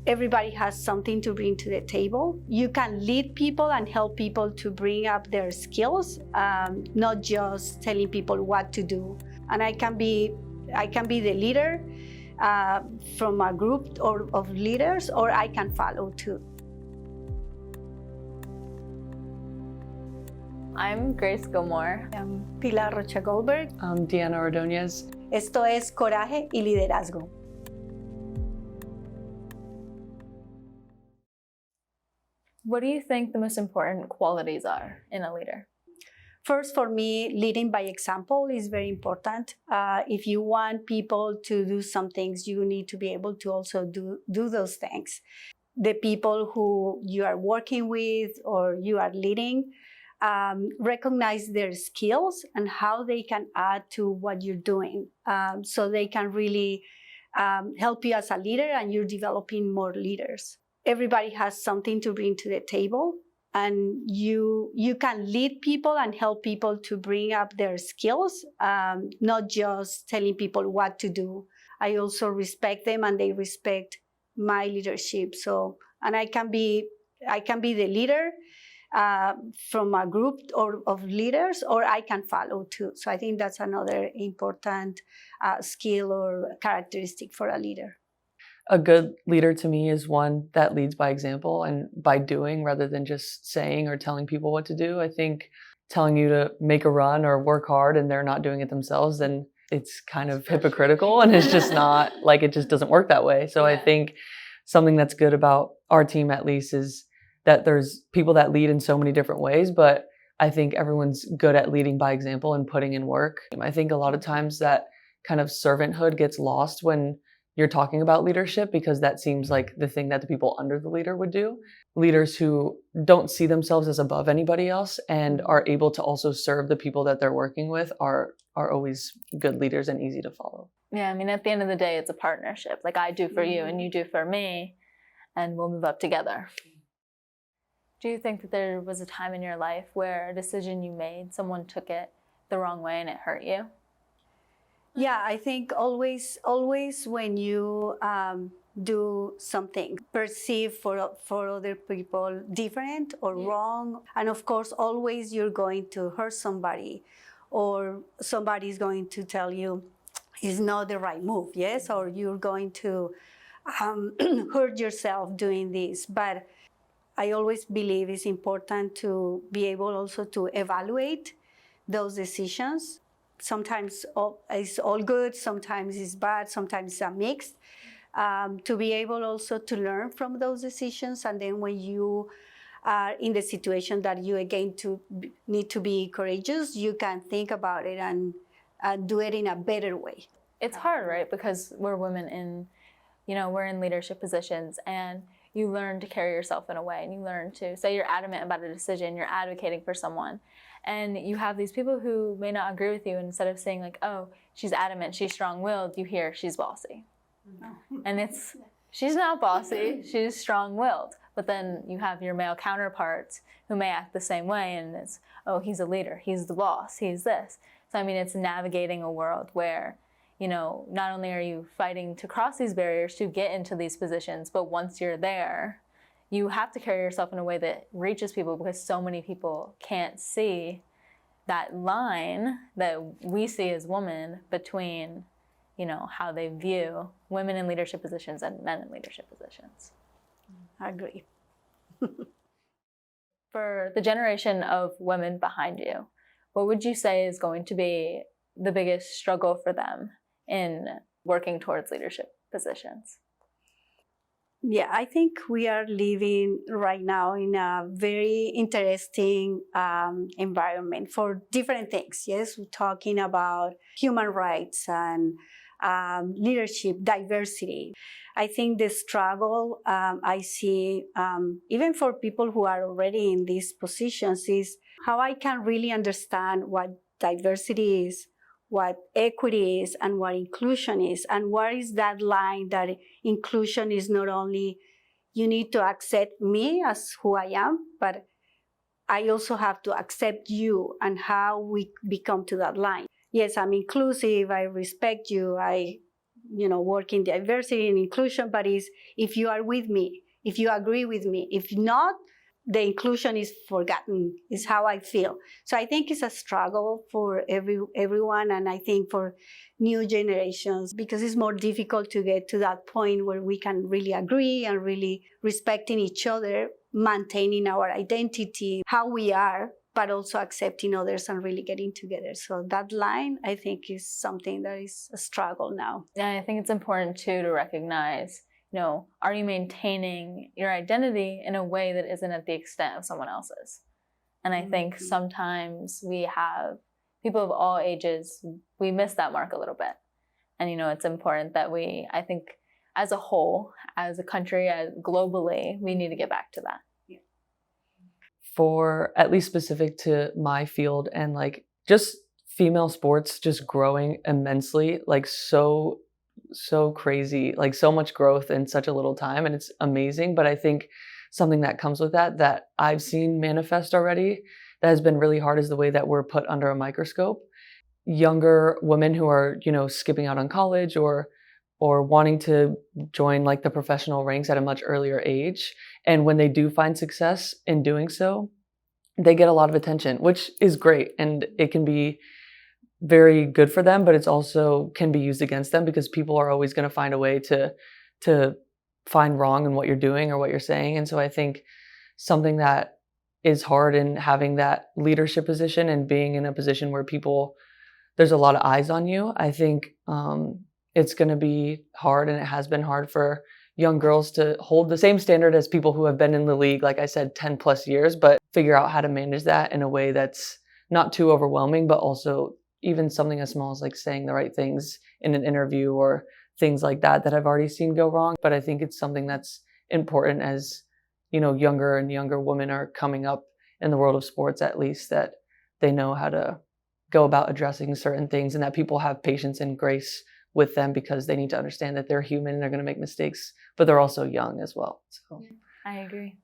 Everybody has something to bring to the table. You can lead people and help people to bring up their skills, not just telling people what to do. And I can be the leader from a group of leaders, or I can follow too. I'm Grace Gilmore. I'm Pilar Rocha Goldberg. I'm Diana Ordóñez. Esto es Coraje y Liderazgo. What do you think the most important qualities are in a leader? First, for me, leading by example is very important. If you want people to do some things, you need to be able to also do those things. The people who you are working with or you are leading, recognize their skills and how they can add to what you're doing, so they can really help you as a leader, and you're developing more leaders. Everybody has something to bring to the table, and you can lead people and help people to bring up their skills, not just telling people what to do. I also respect them and they respect my leadership. So, and I can be the leader from a group of leaders, or I can follow too. So I think that's another important skill or characteristic for a leader. A good leader to me is one that leads by example and by doing rather than just saying or telling people what to do. I think telling you to make a run or work hard and they're not doing it themselves, then it's kind of hypocritical, and it's just not, like, it just doesn't work that way. So I think something that's good about our team, at least, is that there's people that lead in so many different ways, but I think everyone's good at leading by example and putting in work. I think a lot of times that kind of servanthood gets lost when you're talking about leadership, because that seems like the thing that the people under the leader would do. Leaders who don't see themselves as above anybody else and are able to also serve the people that they're working with are always good leaders and easy to follow. Yeah, I mean, at the end of the day, it's a partnership. Like, I do for you and you do for me, and we'll move up together. Do you think that there was a time in your life where a decision you made, someone took it the wrong way and it hurt you? Yeah, I think always when you do something perceived for other people different or wrong, and of course always you're going to hurt somebody, or somebody's going to tell you it's not the right move, yes, or you're going to hurt yourself doing this. But I always believe it's important to be able also to evaluate those decisions. Sometimes it's all good, sometimes it's bad, sometimes it's a mix. To be able also to learn from those decisions, and then when you are in the situation that you again need to be courageous, you can think about it and do it in a better way. It's hard, right? Because we're women in, we're in leadership positions, and you learn to carry yourself in a way, and you learn to say you're adamant about a decision, you're advocating for someone, and you have these people who may not agree with you, and instead of saying like, oh, she's adamant, she's strong-willed, you hear she's bossy. And she's not bossy, she's strong-willed. But then you have your male counterparts who may act the same way, and it's, oh, he's a leader, he's the boss, he's this. So I mean, it's navigating a world where, not only are you fighting to cross these barriers to get into these positions, but once you're there, you have to carry yourself in a way that reaches people, because so many people can't see that line that we see as women between, how they view women in leadership positions and men in leadership positions. I agree. For the generation of women behind you, what would you say is going to be the biggest struggle for them in working towards leadership positions? Yeah, I think we are living right now in a very interesting environment for different things. Yes, we're talking about human rights and leadership, diversity. I think the struggle I see, even for people who are already in these positions, is how I can really understand what diversity is, what equity is, and what inclusion is, and what is that line that inclusion is not only you need to accept me as who I am, but I also have to accept you, and how we become to that line. Yes, I'm inclusive, I respect you, I work in diversity and inclusion, but is if you are with me, if you agree with me. If not, the inclusion is forgotten, is how I feel. So I think it's a struggle for everyone, and I think for new generations, because it's more difficult to get to that point where we can really agree and really respecting each other, maintaining our identity, how we are, but also accepting others and really getting together. So that line, I think, is something that is a struggle now. Yeah, I think it's important too to recognize, are you maintaining your identity in a way that isn't at the extent of someone else's? And I think sometimes we have people of all ages, we miss that mark a little bit. And, it's important that I think as a whole, as a country, globally, we need to get back to that. For at least specific to my field and like just female sports just growing immensely, like so crazy, like so much growth in such a little time, and it's amazing. But I think something that comes with that I've seen manifest already that has been really hard is the way that we're put under a microscope. Younger women who are, skipping out on college or wanting to join like the professional ranks at a much earlier age. And when they do find success in doing so, they get a lot of attention, which is great. And it can be very good for them, but it's also can be used against them because people are always going to find a way to find wrong in what you're doing or what you're saying. And so I think something that is hard in having that leadership position and being in a position where there's a lot of eyes on you. I think it's going to be hard, and it has been hard for young girls to hold the same standard as people who have been in the league, like I said, 10 plus years, but figure out how to manage that in a way that's not too overwhelming, but also even something as small as like saying the right things in an interview or things like that I've already seen go wrong. But I think it's something that's important as, younger and younger women are coming up in the world of sports, at least, that they know how to go about addressing certain things and that people have patience and grace with them because they need to understand that they're human and they're going to make mistakes, but they're also young as well. So I agree.